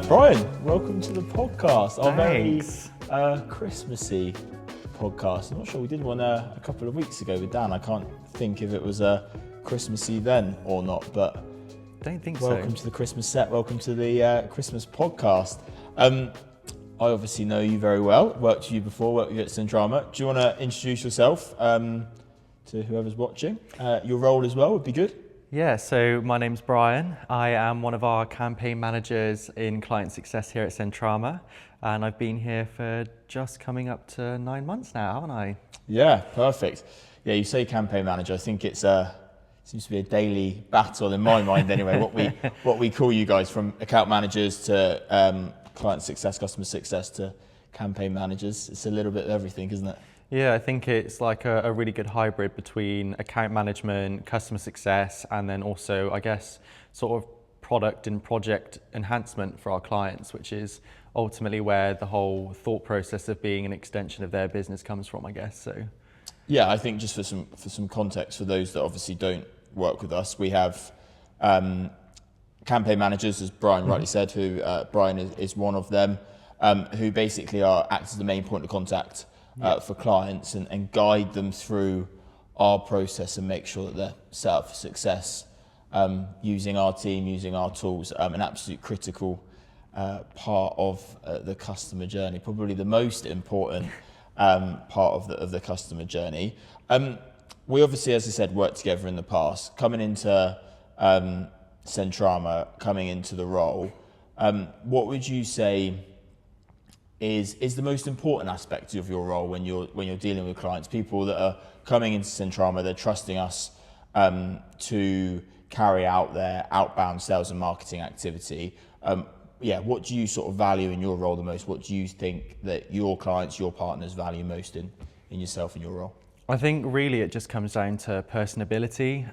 Brian, welcome to the podcast. Our very Thanks. Christmassy podcast. I'm not sure, we did one a couple of weeks ago with Dan. I can't think if it was Christmassy then or not, but Don't think welcome so. to the Christmas set. Welcome to the Christmas podcast. I obviously know you very well. Worked with you before, worked with you at Centrama. Do you want to introduce yourself to whoever's watching? Your role as well would be good. Yeah, so my name's Brian. I am one of our campaign managers in client success here at Centrama, and I've been here for just coming up to 9 months now, haven't I? Yeah, perfect. Yeah, you say campaign manager. I think it's seems to be a daily battle in my mind anyway. What we call you guys, from account managers to client success, customer success to campaign managers. It's a little bit of everything, isn't it? Yeah, I think it's like a really good hybrid between account management, customer success, and then also, I guess, sort of product and project enhancement for our clients, which is ultimately where the whole thought process of being an extension of their business comes from, I guess. So, yeah, I think just for some context for those that obviously don't work with us, we have campaign managers, as Brian rightly said, who Brian is one of them, who basically act as the main point of contact for clients and guide them through our process and make sure that they're set up for success, using our team, using our tools, an absolute critical part of the customer journey, probably the most important part of the customer journey. We obviously, as I said, worked together in the past. Coming into Centrama, coming into the role, what would you say is the most important aspect of your role when you're dealing with clients, people that are coming into Centrama, they're trusting us to carry out their outbound sales and marketing activity? What do you sort of value in your role the most? What do you think that your clients, your partners value most in yourself and your role? I think really it just comes down to personability.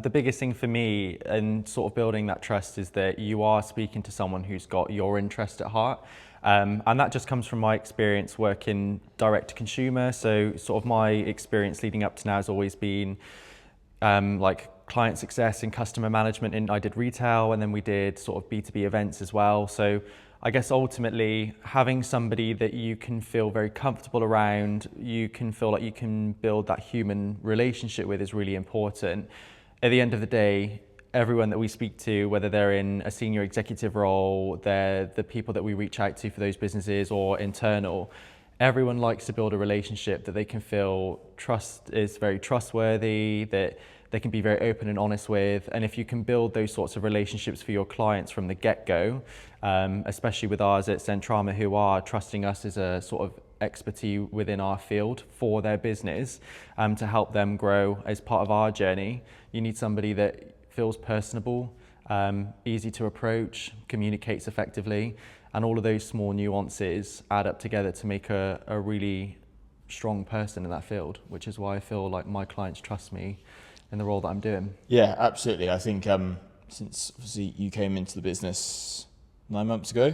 The biggest thing for me in sort of building that trust is that you are speaking to someone who's got your interest at heart. And that just comes from my experience working direct to consumer. So sort of my experience leading up to now has always been like client success and customer management, and I did retail, and then we did sort of B2B events as well. So I guess ultimately having somebody that you can feel very comfortable around, you can feel like you can build that human relationship with, is really important. At the end of the day, everyone that we speak to, whether they're in a senior executive role, they're the people that we reach out to for those businesses or internal, everyone likes to build a relationship that they can feel is very trustworthy, that they can be very open and honest with. And if you can build those sorts of relationships for your clients from the get-go, especially with ours at Centrama, who are trusting us as a sort of expertise within our field for their business, to help them grow as part of our journey, you need somebody that feels personable, easy to approach, communicates effectively, and all of those small nuances add up together to make a really strong person in that field, which is why I feel like my clients trust me in the role that I'm doing. Yeah, absolutely. I think since obviously you came into the business 9 months ago,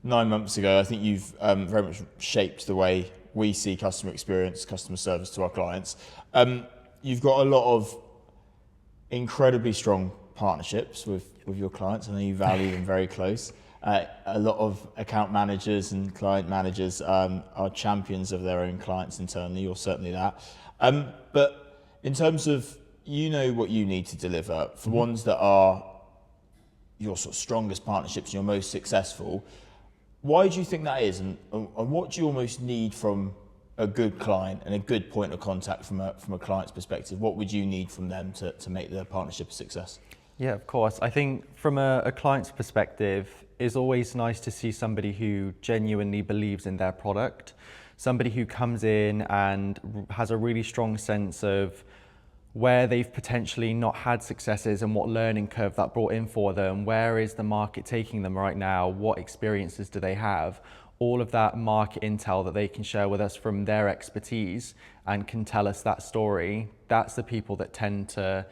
I think you've very much shaped the way we see customer experience, customer service to our clients. You've got a lot of incredibly strong partnerships with your clients. I know you value them very close. A lot of account managers and client managers are champions of their own clients internally. You're certainly that. But in terms of, you know what you need to deliver for ones that are your sort of strongest partnerships, your most successful. Why do you think that is, and what do you almost need from a good client and a good point of contact from a client's perspective? What would you need from them to make the partnership a success? Yeah, of course. I think from a client's perspective, it's always nice to see somebody who genuinely believes in their product, somebody who comes in and has a really strong sense of where they've potentially not had successes and what learning curve that brought in for them. Where is the market taking them right now? What experiences do they have? All of that market intel that they can share with us from their expertise and can tell us that story. That's the people that tend to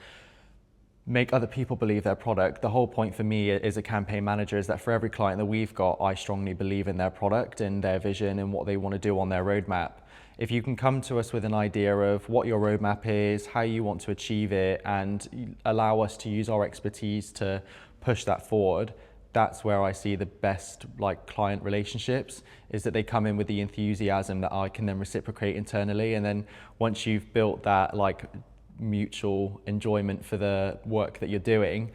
make other people believe their product. The whole point for me as a campaign manager is that for every client that we've got, I strongly believe in their product and their vision and what they want to do on their roadmap. If you can come to us with an idea of what your roadmap is, how you want to achieve it, and allow us to use our expertise to push that forward, that's where I see the best like client relationships, is that they come in with the enthusiasm that I can then reciprocate internally. And then once you've built that like mutual enjoyment for the work that you're doing,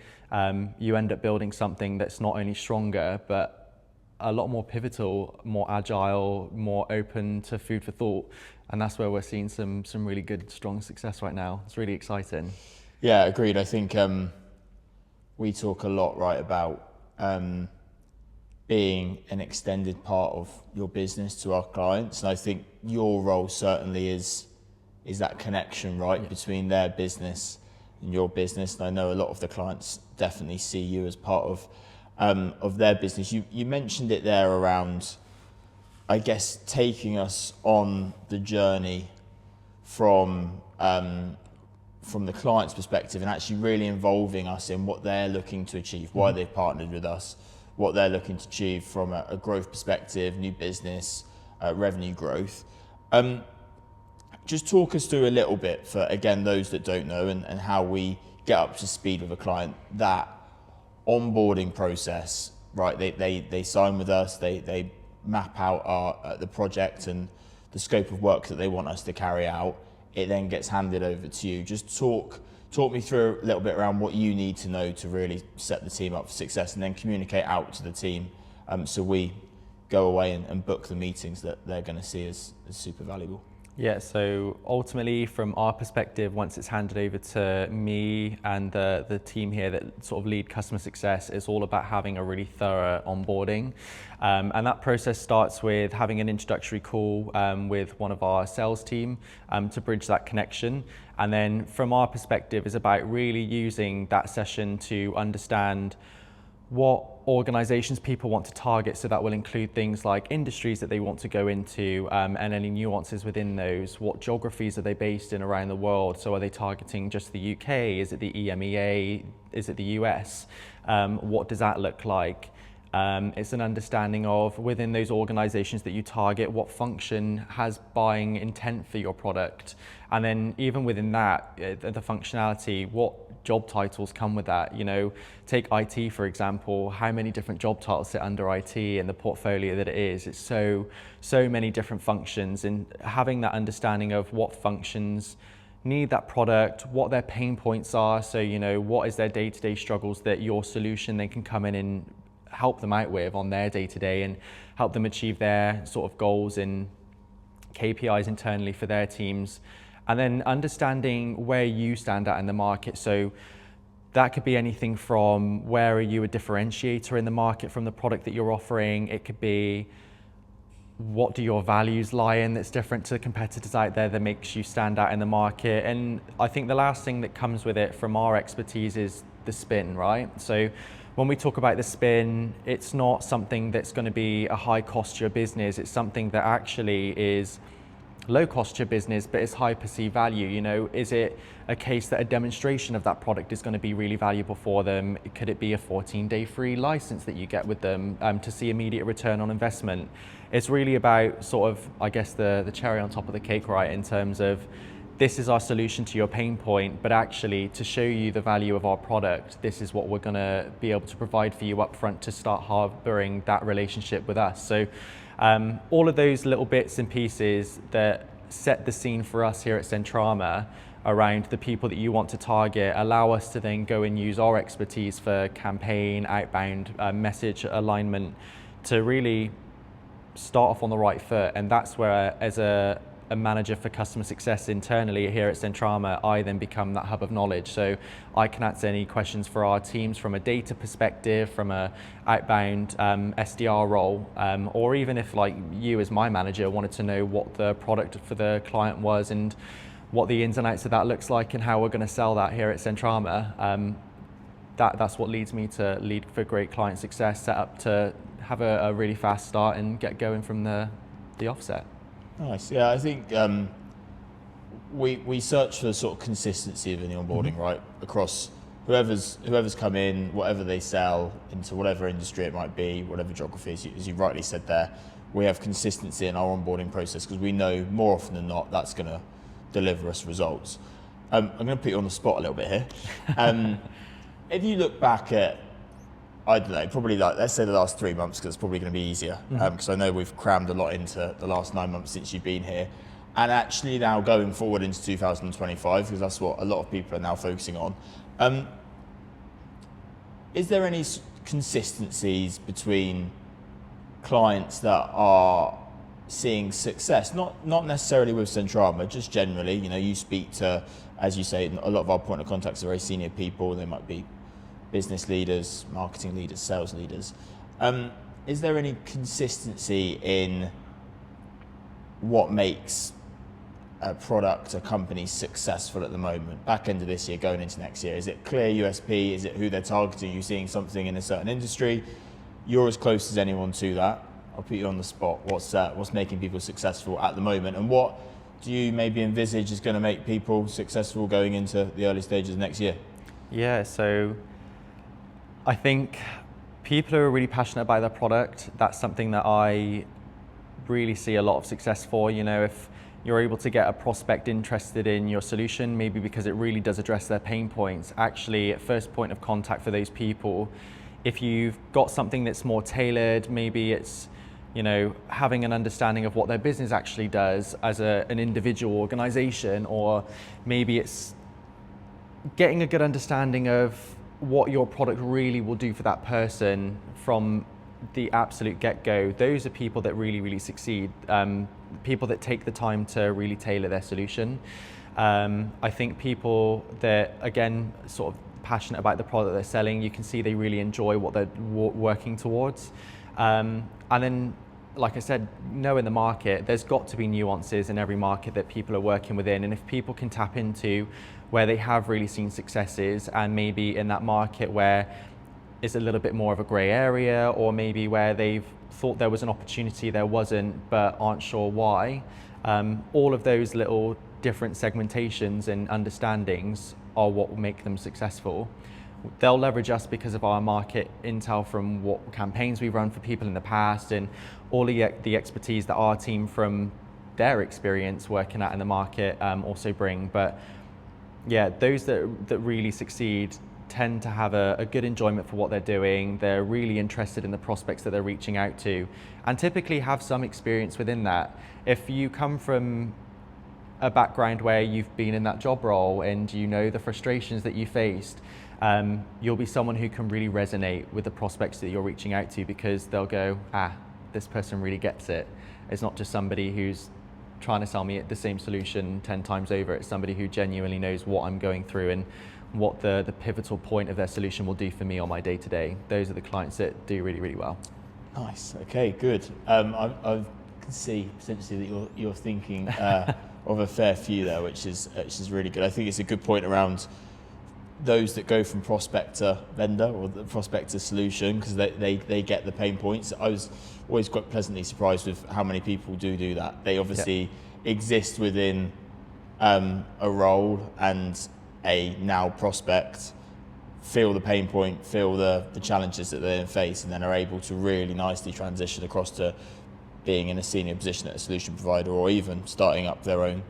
you end up building something that's not only stronger, but a lot more pivotal, more agile, more open to food for thought. And that's where we're seeing some really good, strong success right now. It's really exciting. Yeah, agreed. I think we talk a lot, right, about being an extended part of your business to our clients. And I think your role certainly is that connection, right, between their business and your business. And I know a lot of the clients definitely see you as part of their business. You mentioned it there around, I guess, taking us on the journey from the client's perspective and actually really involving us in what they're looking to achieve, why they've partnered with us, what they're looking to achieve from a growth perspective, new business, revenue growth. Just talk us through a little bit for, again, those that don't know, and how we get up to speed with a client, that onboarding process, right? They sign with us, they map out the project and the scope of work that they want us to carry out. It then gets handed over to you. Just talk me through a little bit around what you need to know to really set the team up for success, and then communicate out to the team, so we go away and book the meetings that they're going to see as super valuable. Yeah, so ultimately from our perspective, once it's handed over to me and the team here that sort of lead customer success, it's all about having a really thorough onboarding. And that process starts with having an introductory call with one of our sales team to bridge that connection. And then from our perspective, it's about really using that session to understand what organizations people want to target. So that will include things like industries that they want to go into, and any nuances within those. What geographies are they based in around the world? So are they targeting just the UK? Is it the EMEA? Is it the US? What does that look like? It's an understanding of, within those organizations that you target, what function has buying intent for your product. And then even within that, the functionality, what job titles come with that. You know, take IT for example, how many different job titles sit under IT and the portfolio that it is. It's so many different functions, and having that understanding of what functions need that product, what their pain points are. So, you know, what is their day-to-day struggles that your solution then can come in and help them out with on their day-to-day, and help them achieve their sort of goals and KPIs internally for their teams. And then understanding where you stand out in the market. So that could be anything from, where are you a differentiator in the market from the product that you're offering? It could be, what do your values lie in that's different to the competitors out there that makes you stand out in the market? And I think the last thing that comes with it from our expertise is the spin, right? So when we talk about the spin, it's not something that's going to be a high cost to your business. It's something that actually is low cost to your business, but it's high perceived value. You know, is it a case that a demonstration of that product is going to be really valuable for them? Could it be a 14-day free license that you get with them to see immediate return on investment? It's really about sort of, I guess, the cherry on top of the cake, right, in terms of, this is our solution to your pain point, but actually to show you the value of our product, this is what we're going to be able to provide for you up front to start harboring that relationship with us. So all of those little bits and pieces that set the scene for us here at Centrama around the people that you want to target allow us to then go and use our expertise for campaign, outbound, message alignment to really start off on the right foot. And that's where, as a manager for customer success internally here at Centrama, I then become that hub of knowledge. So I can answer any questions for our teams from a data perspective, from a outbound SDR role, or even if, like, you as my manager wanted to know what the product for the client was and what the ins and outs of that looks like and how we're going to sell that here at Centrama, that's what leads me to lead for great client success, set up to have a really fast start and get going from the offset. Nice. Yeah, I think we search for sort of consistency within the onboarding, right? Across whoever's come in, whatever they sell into, whatever industry it might be, whatever geography, as you rightly said there, we have consistency in our onboarding process because we know more often than not that's going to deliver us results. I'm going to put you on the spot a little bit here. If you look back at I don't know, probably like, let's say the last 3 months, because it's probably going to be easier. Because I know we've crammed a lot into the last 9 months since you've been here. And actually now going forward into 2025, because that's what a lot of people are now focusing on. Is there any consistencies between clients that are seeing success, not necessarily with Centrama, just generally? You know, you speak to, as you say, a lot of our point of contacts are very senior people. They might be business leaders, marketing leaders, sales leaders. Is there any consistency in what makes a product, a company successful at the moment, back end of this year, going into next year? Is it clear USP? Is it who they're targeting? You seeing something in a certain industry? You're as close as anyone to that. I'll put you on the spot. What's making people successful at the moment, and what do you maybe envisage is going to make people successful going into the early stages of next year? Yeah, so I think people who are really passionate about their product, that's something that I really see a lot of success for. You know, if you're able to get a prospect interested in your solution, maybe because it really does address their pain points, actually at first point of contact for those people, if you've got something that's more tailored, maybe it's, you know, having an understanding of what their business actually does as an individual organization, or maybe it's getting a good understanding of what your product really will do for that person from the absolute get-go. Those are people that really, really succeed. People that take the time to really tailor their solution. I think people that, again, sort of passionate about the product they're selling, you can see they really enjoy what they're working towards. And then, like I said, knowing the market, there's got to be nuances in every market that people are working within. And if people can tap into where they have really seen successes, and maybe in that market where it's a little bit more of a grey area, or maybe where they've thought there was an opportunity, there wasn't, but aren't sure why, all of those little different segmentations and understandings are what will make them successful. They'll leverage us because of our market intel from what campaigns we've run for people in the past, and all the expertise that our team from their experience working out in the market also bring. But yeah, those that really succeed tend to have a good enjoyment for what they're doing. They're really interested in the prospects that they're reaching out to, and typically have some experience within that. If you come from a background where you've been in that job role and you know the frustrations that you faced, you'll be someone who can really resonate with the prospects that you're reaching out to, because they'll go, this person really gets it. It's not just somebody who's trying to sell me the same solution 10 times over. It's somebody who genuinely knows what I'm going through and what the pivotal point of their solution will do for me on my day-to-day. Those are the clients that do really, really well. Nice. Okay, good. I can see potentially that you're thinking of a fair few there, which is really good. I think it's a good point around those that go from prospect to vendor, or the prospect to solution, because they get the pain points. I was always quite pleasantly surprised with how many people do that. They obviously exist within a role and a now prospect, feel the pain point, feel the challenges that they face, and then are able to really nicely transition across to being in a senior position at a solution provider, or even starting up their own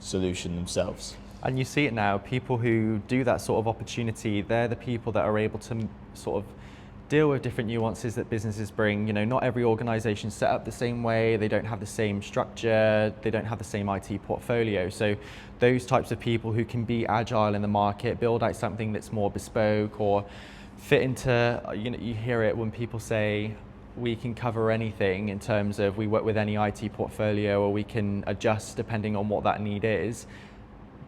solution themselves. And you see it now, people who do that sort of opportunity, they're the people that are able to sort of deal with different nuances that businesses bring. You know, not every organization's set up the same way, they don't have the same structure, they don't have the same IT portfolio. So those types of people who can be agile in the market, build out something that's more bespoke, or fit into, you know, you hear it when people say, we can cover anything in terms of we work with any IT portfolio, or we can adjust depending on what that need is.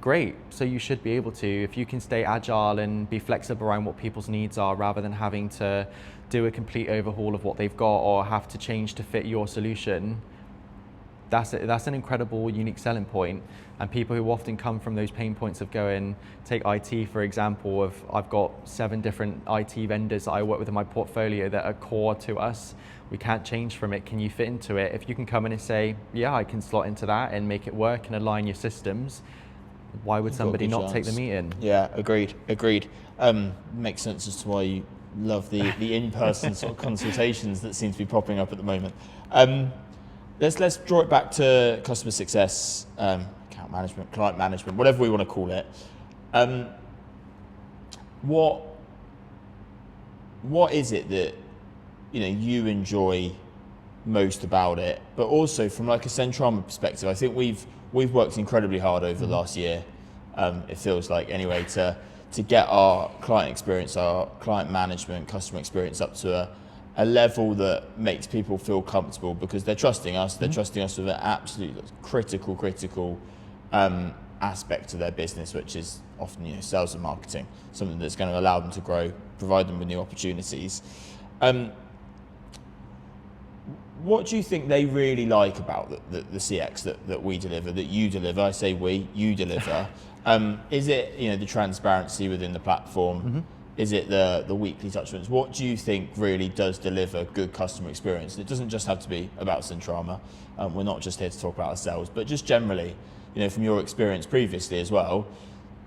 Great, so you should be able to, if you can stay agile and be flexible around what people's needs are, rather than having to do a complete overhaul of what they've got or have to change to fit your solution. That's an incredible, unique selling point. And people who often come from those pain points of going, take IT for example, I've got 7 different IT vendors that I work with in my portfolio that are core to us. We can't change from it. Can you fit into it? If you can come in and say, yeah, I can slot into that and make it work and align your systems, why would somebody not take the meeting? Yeah, agreed. Makes sense as to why you love the in-person sort of consultations that seem to be popping up at the moment. Let's draw it back to customer success, account management, client management, whatever we want to call it. What what is it that you enjoy most about it? But also from like a Centrama perspective, I think we've worked incredibly hard over the last year. It feels like anyway to get our client experience, our client management, customer experience up to a level that makes people feel comfortable because they're trusting us. They're trusting us with an absolute critical aspect to their business, which is often sales and marketing, something that's going to allow them to grow, provide them with new opportunities. What do you think they really like about the CX that we deliver, that you deliver? I say we, you deliver. Is it the transparency within the platform? Is it the weekly touchpoints? What do you think really does deliver good customer experience? It doesn't just have to be about Centrama. We're not just here to talk about ourselves, but just generally, from your experience previously as well,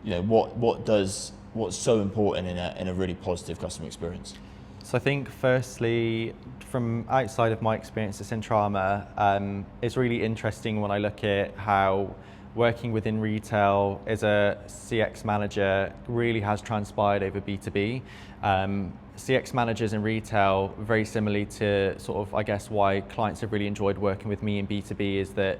what's so important in a really positive customer experience? So I think firstly, from outside of my experience at Centrama, it's really interesting when I look at how working within retail as a CX manager really has transpired over B2B. CX managers in retail, very similarly to sort of, I guess, why clients have really enjoyed working with me in B2B is that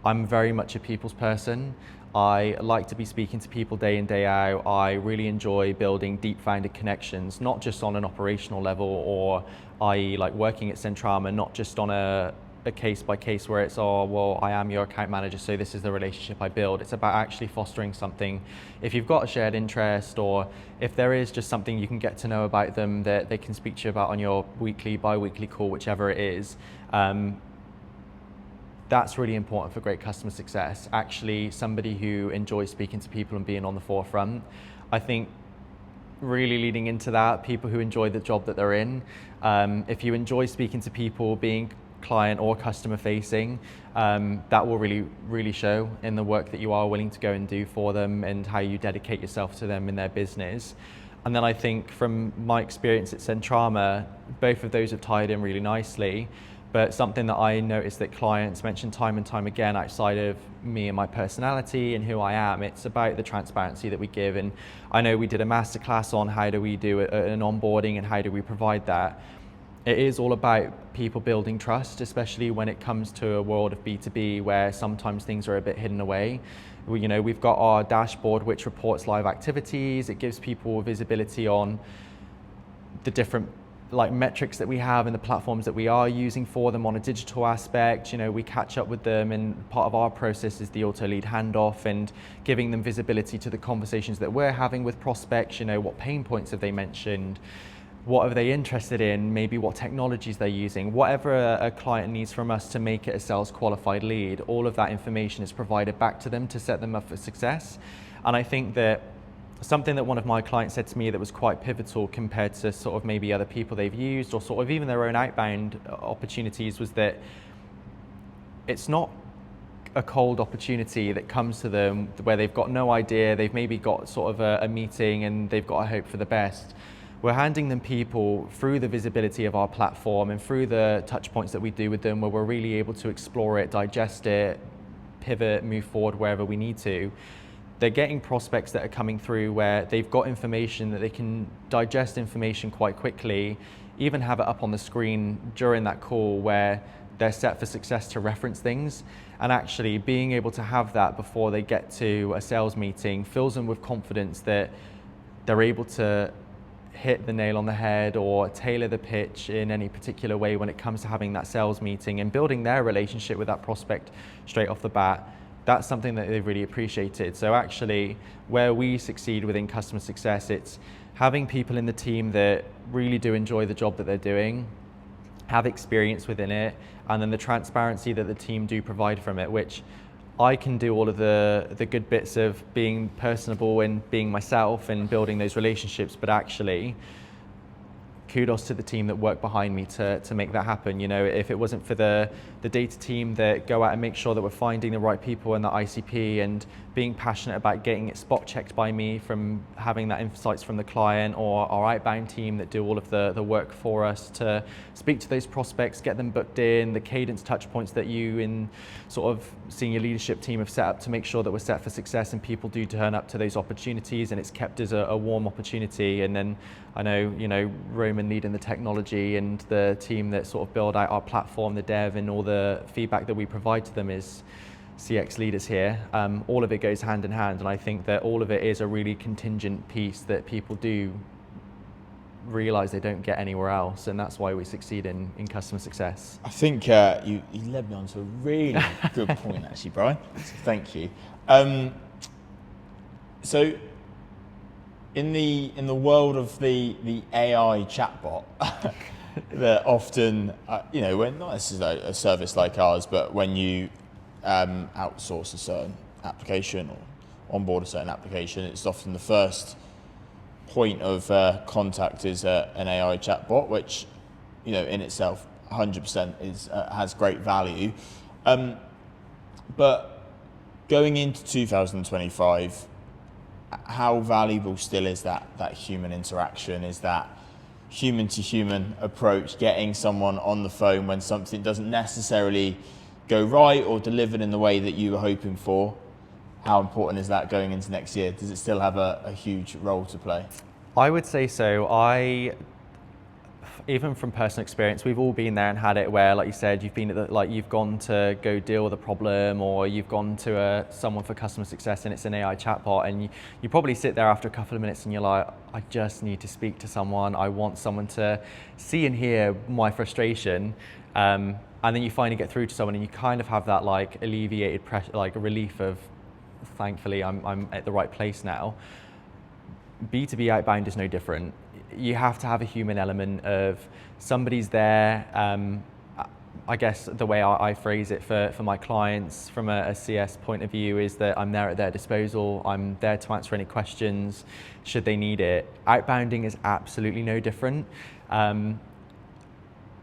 I'm very much a people's person. I like to be speaking to people day in, day out. I really enjoy building deep-founded connections, not just on an operational level or i.e. like working at Centrama, not just on a case by case where it's, oh, well, I am your account manager, so this is the relationship I build. It's about actually fostering something. If you've got a shared interest or if there is just something you can get to know about them that they can speak to you about on your weekly, bi-weekly call, whichever it is, that's really important for great customer success. Actually, somebody who enjoys speaking to people and being on the forefront. I think really leading into that, people who enjoy the job that they're in. If you enjoy speaking to people, being client or customer facing, that will really show in the work that you are willing to go and do for them and how you dedicate yourself to them in their business. And then I think from my experience at Centrama, both of those have tied in really nicely. But something that I noticed that clients mention time and time again outside of me and my personality and who I am, it's about the transparency that we give. And I know we did a masterclass on how do we do an onboarding and how do we provide that. It is all about people building trust, especially when it comes to a world of B2B where sometimes things are a bit hidden away. We've got our dashboard which reports live activities. It gives people visibility on the different metrics that we have and the platforms that we are using for them on a digital aspect. We catch up with them, and part of our process is the auto lead handoff and giving them visibility to the conversations that we're having with prospects. What pain points have they mentioned? What are they interested in? Maybe what technologies they're using? Whatever a client needs from us to make it a sales qualified lead, all of that information is provided back to them to set them up for success. And I think that something that one of my clients said to me that was quite pivotal compared to sort of maybe other people they've used or sort of even their own outbound opportunities was that it's not a cold opportunity that comes to them where they've got no idea, they've maybe got sort of a meeting and they've got to hope for the best. We're handing them people through the visibility of our platform and through the touch points that we do with them where we're really able to explore it, digest it, pivot, move forward wherever we need to. They're getting prospects that are coming through where they've got information that they can digest information quite quickly, even have it up on the screen during that call where they're set for success to reference things. And actually being able to have that before they get to a sales meeting fills them with confidence that they're able to hit the nail on the head or tailor the pitch in any particular way when it comes to having that sales meeting and building their relationship with that prospect straight off the bat. That's something that they've really appreciated. So actually, where we succeed within customer success, it's having people in the team that really do enjoy the job that they're doing, have experience within it, and then the transparency that the team do provide from it, which I can do all of the good bits of being personable and being myself and building those relationships, but actually, kudos to the team that work behind me to make that happen. If it wasn't for the data team that go out and make sure that we're finding the right people in the ICP and being passionate about getting it spot checked by me from having that insights from the client, or our outbound team that do all of the work for us to speak to those prospects, get them booked in, the cadence touch points that you in sort of senior leadership team have set up to make sure that we're set for success and people do turn up to those opportunities and it's kept as a warm opportunity. And then I know, Roman human leading the technology and the team that sort of build out our platform, the dev, and all the feedback that we provide to them is CX leaders here. All of it goes hand in hand, and I think that all of it is a really contingent piece that people do realize they don't get anywhere else, and that's why we succeed in customer success. I think you led me on to a really good point, actually, Brian. So thank you. So, in the world of the AI chatbot, that often, when not necessarily a service like ours, but when you outsource a certain application or onboard a certain application, it's often the first point of contact is an AI chatbot, which in itself 100% has great value. But going into 2025, how valuable still is that human interaction? Is that human to human approach, getting someone on the phone when something doesn't necessarily go right or delivered in the way that you were hoping for? How important is that going into next year? Does it still have a huge role to play? I would say so. Even from personal experience, we've all been there and had it where, like you said, you've been you've gone to go deal with a problem, or you've gone to someone for customer success and it's an AI chatbot, and you probably sit there after a couple of minutes and you're like, I just need to speak to someone. I want someone to see and hear my frustration. And then you finally get through to someone and you kind of have that like alleviated pressure, like a relief of, thankfully I'm at the right place now. B2B outbound is no different. You have to have a human element of somebody's there. I guess the way I phrase it for my clients from a CS point of view is that I'm there at their disposal. I'm there to answer any questions should they need it. Outbounding is absolutely no different. I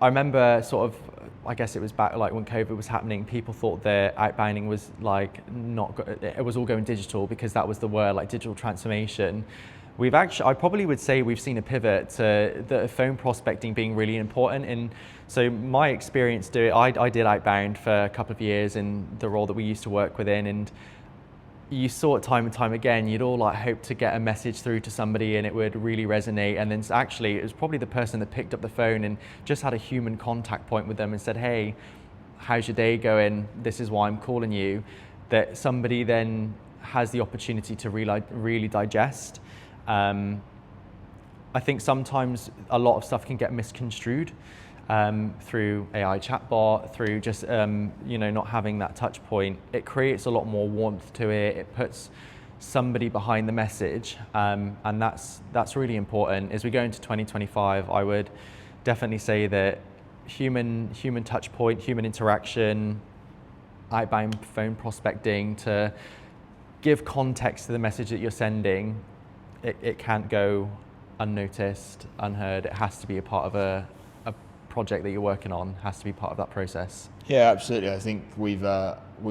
remember sort of, I guess it was back like when COVID was happening, people thought that outbounding was like it was all going digital because that was the word, like digital transformation. I probably would say we've seen a pivot to the phone prospecting being really important. And so my experience I did outbound for a couple of years in the role that we used to work within, and you saw it time and time again. You'd all like hope to get a message through to somebody and it would really resonate. And then actually it was probably the person that picked up the phone and just had a human contact point with them and said, hey, how's your day going? This is why I'm calling you. That somebody then has the opportunity to really digest. I think sometimes a lot of stuff can get misconstrued through AI chatbot, through just not having that touch point. It creates a lot more warmth to it. It puts somebody behind the message, and that's really important. As we go into 2025, I would definitely say that human touch point, human interaction, outbound phone prospecting to give context to the message that you're sending. It can't go unnoticed, unheard. It has to be a part of a project that you're working on, has to be part of that process. Yeah, absolutely. I think we've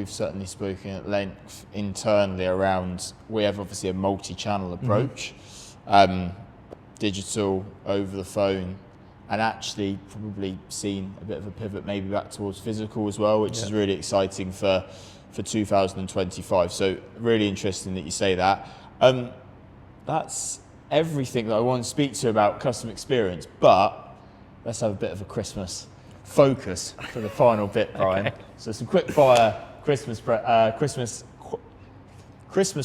certainly spoken at length internally around, we have obviously a multi-channel approach, digital, over the phone, and actually probably seen a bit of a pivot maybe back towards physical as well, which is really exciting for 2025. So really interesting that you say that. That's everything that I want to speak to about customer experience, but let's have a bit of a Christmas focus for the final bit, Brian. Okay. So some quick fire Christmas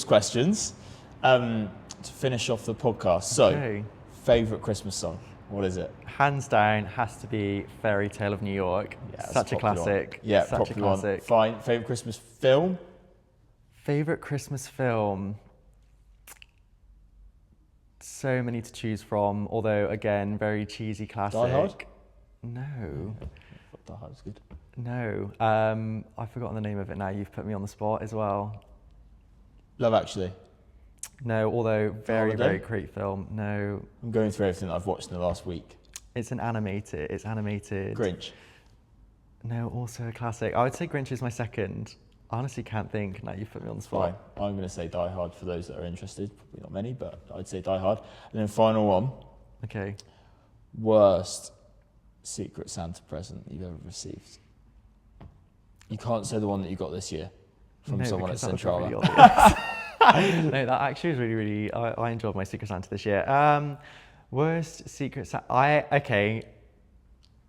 questions to finish off the podcast. So, favourite Christmas song, what is it? Hands down, has to be Fairy Tale of New York. Yeah, such a classic. Yeah, such a classic. Fine. Favourite Christmas film? Favourite Christmas film? So many to choose from, although again, very cheesy classic. Die Hard? No. Die Hard is good. No. I've forgotten the name of it now. You've put me on the spot as well. Love Actually? No, although very great film. No. I'm going through everything that I've watched in the last week. It's animated. Grinch? No, also a classic. I would say Grinch is my second. I honestly can't think. Now you've put me on the spot. Fine. I'm going to say Die Hard for those that are interested. Probably not many, but I'd say Die Hard. And then final one. Okay. Worst Secret Santa present you've ever received? You can't say the one that you got this year from someone at Centrala. No, that actually was really, I enjoyed my Secret Santa this year. Worst secret okay.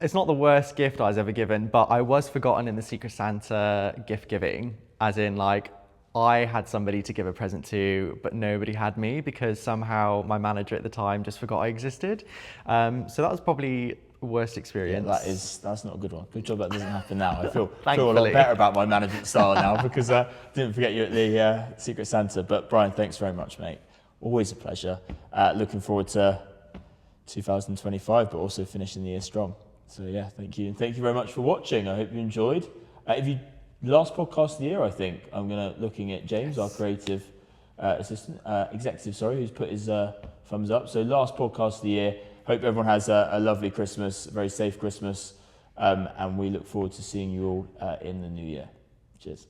It's not the worst gift I was ever given, but I was forgotten in the Secret Santa gift giving, as in like I had somebody to give a present to, but nobody had me because somehow my manager at the time just forgot I existed. So that was probably worst experience. Yeah, that's not a good one. Good job that doesn't happen now. I feel a Thankfully. lot better about my management style now because I didn't forget you at the Secret Santa. But Brian, thanks very much, mate. Always a pleasure. Looking forward to 2025, but also finishing the year strong. So yeah, thank you. And thank you very much for watching. I hope you enjoyed. Last podcast of the year, I think. I'm looking at James, our creative executive, who's put his thumbs up. So last podcast of the year. Hope everyone has a lovely Christmas, a very safe Christmas. And we look forward to seeing you all in the new year. Cheers.